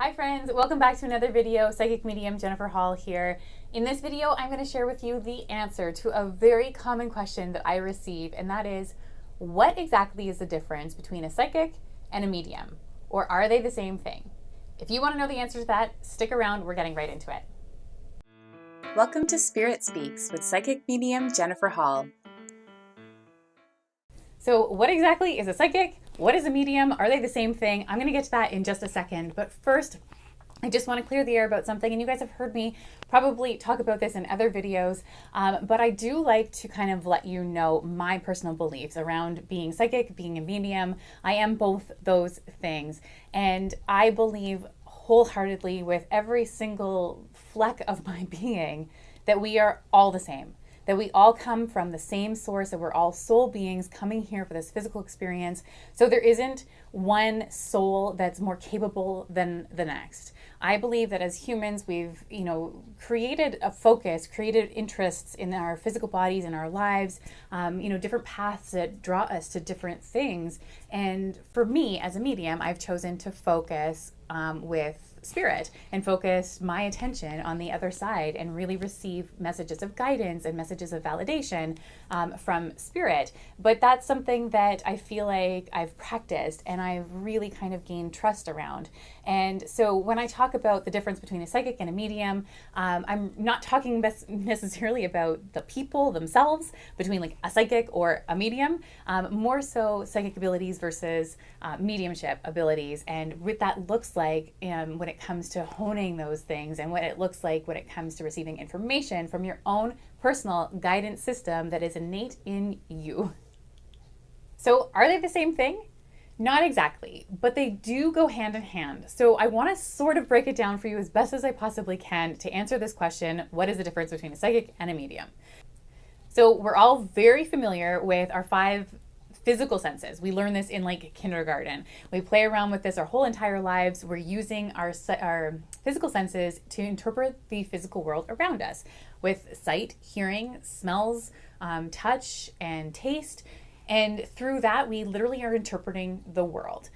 Hi friends, welcome back to another video. Psychic medium Jennifer Hall here. In this video, I'm going to share with you the answer to a very common question that I receive, and that is, what exactly is the difference between a psychic and a medium? Or are they the same thing? If you want to know the answer to that, stick around, we're getting right into it. Welcome to Spirit Speaks with psychic medium Jennifer Hall. So what exactly is a psychic? What is a medium? Are they the same thing? I'm going to get to that in just a second. But first, I just want to clear the air about something. And you guys have heard me probably talk about this in other videos. But I do like to kind of let you know my personal beliefs around being psychic, being a medium. I am both those things. And I believe wholeheartedly with every single fleck of my being that we are all the same. That we all come from the same source, that we're all soul beings coming here for this physical experience. So there isn't one soul that's more capable than the next. I believe that as humans, we've, created a focus, created interests in our physical bodies, in our lives, different paths that draw us to different things. And for me, as a medium, I've chosen to focus with spirit and focus my attention on the other side and really receive messages of guidance and messages of validation from spirit. But that's something that I feel like I've practiced and I've really kind of gained trust around. And so when I talk about the difference between a psychic and a medium, I'm not talking necessarily about the people themselves, between like a psychic or a medium, more so psychic abilities versus mediumship abilities, and what that looks like when it comes to honing those things, and what it looks like when it comes to receiving information from your own personal guidance system that is innate in you. So are they the same thing? Not exactly, but they do go hand in hand. So I want to sort of break it down for you as best as I possibly can to answer this question: what is the difference between a psychic and a medium? So we're all very familiar with our 5 physical senses. We learn this in like kindergarten. We play around with this our whole entire lives. We're using our physical senses to interpret the physical world around us with sight, hearing, smells, touch, and taste. And through that, we literally are interpreting the world.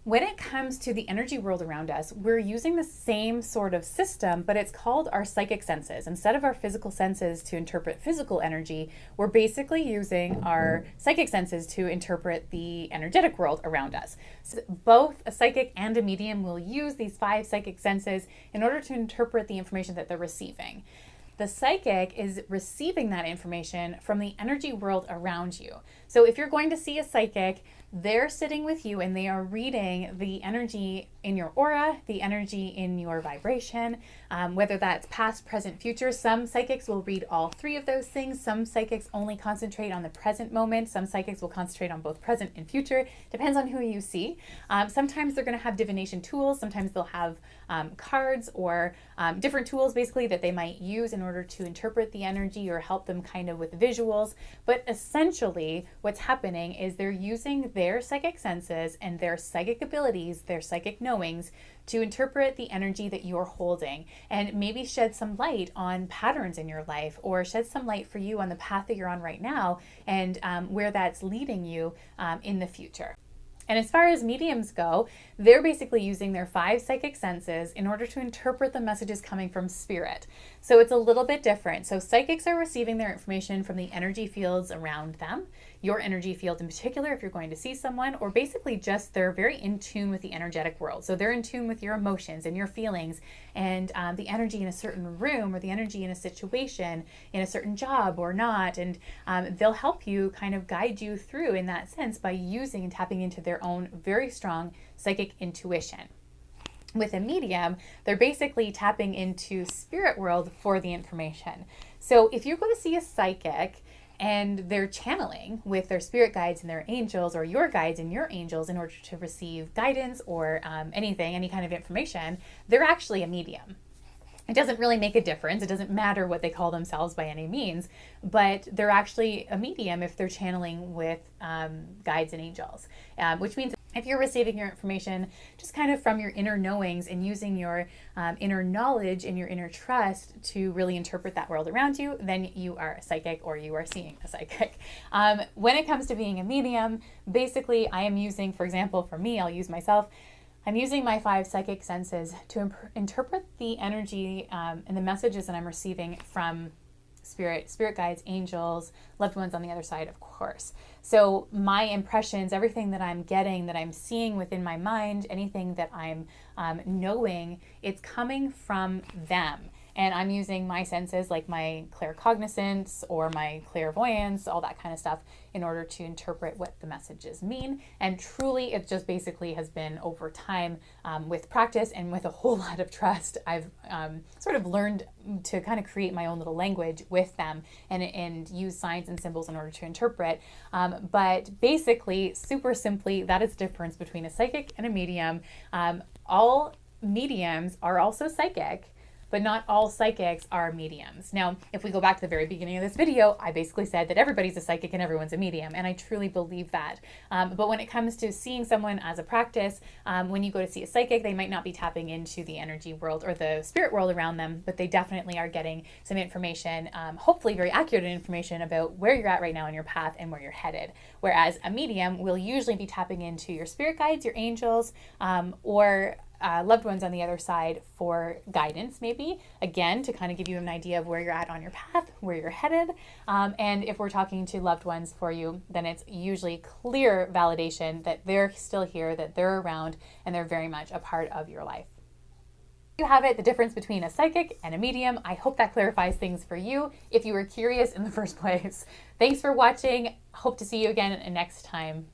When it comes to the energy world around us, we're using the same sort of system, but it's called our psychic senses. Instead of our physical senses to interpret physical energy, we're basically using our psychic senses to interpret the energetic world around us. So both a psychic and a medium will use these 5 psychic senses in order to interpret the information that they're receiving. The psychic is receiving that information from the energy world around you. So if you're going to see a psychic, they're sitting with you and they are reading the energy in your aura, the energy in your vibration, whether that's past, present, future. Some psychics will read all 3 of those things. Some psychics only concentrate on the present moment. Some psychics will concentrate on both present and future. Depends on who you see. Sometimes they're going to have divination tools. Sometimes they'll have cards or different tools basically that they might use in order to interpret the energy or help them kind of with visuals. But essentially what's happening is they're using their psychic senses and their psychic abilities, their psychic knowings, to interpret the energy that you're holding and maybe shed some light on patterns in your life, or shed some light for you on the path that you're on right now and where that's leading you in the future. And as far as mediums go, they're basically using their 5 psychic senses in order to interpret the messages coming from spirit. So it's a little bit different. So psychics are receiving their information from the energy fields around them, your energy field in particular if you're going to see someone, or basically just they're very in tune with the energetic world. So they're in tune with your emotions and your feelings and the energy in a certain room or the energy in a situation, in a certain job or not. And they'll help you kind of guide you through in that sense by using and tapping into their own very strong psychic intuition. With a medium, they're basically tapping into spirit world for the information. So if you go to see a psychic and they're channeling with their spirit guides and their angels, or your guides and your angels, in order to receive guidance or any kind of information, they're actually a medium. It doesn't really make a difference. It doesn't matter what they call themselves by any means, but they're actually a medium if they're channeling with guides and angels, which means if you're receiving your information just kind of from your inner knowings and using your inner knowledge and your inner trust to really interpret that world around you, then you are a psychic, or you are seeing a psychic. When it comes to being a medium, basically I am using, for example, for me, I'll use myself, I'm using my 5 psychic senses to interpret the energy and the messages that I'm receiving from spirit guides, angels, loved ones on the other side, of course. So my impressions, everything that I'm getting, that I'm seeing within my mind, anything that I'm knowing, it's coming from them. And I'm using my senses like my claircognizance or my clairvoyance, all that kind of stuff, in order to interpret what the messages mean. And truly, it just basically has been over time with practice and with a whole lot of trust. I've sort of learned to kind of create my own little language with them and use signs and symbols in order to interpret. But basically, super simply, that is the difference between a psychic and a medium. All mediums are also psychic, but not all psychics are mediums. Now, if we go back to the very beginning of this video, I basically said that everybody's a psychic and everyone's a medium, and I truly believe that. But when it comes to seeing someone as a practice, when you go to see a psychic, they might not be tapping into the energy world or the spirit world around them, but they definitely are getting some information, hopefully very accurate information about where you're at right now in your path and where you're headed. Whereas a medium will usually be tapping into your spirit guides, your angels, or loved ones on the other side for guidance, maybe, again, to kind of give you an idea of where you're at on your path, where you're headed. And if we're talking to loved ones for you, then it's usually clear validation that they're still here, that they're around, and they're very much a part of your life. You have it, the difference between a psychic and a medium. I hope that clarifies things for you if you were curious in the first place. Thanks for watching. Hope to see you again next time.